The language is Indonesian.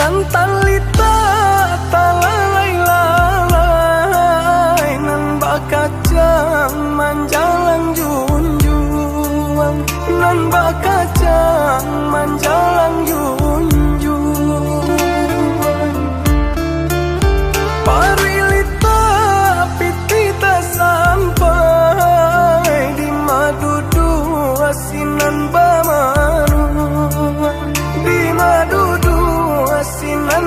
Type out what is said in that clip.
nan talita talalai-lalai nan bakacang manjalang junjung nan bakacang manjalang junjung parilita pitita sampai di madudu asinan bamanu di madudu asinan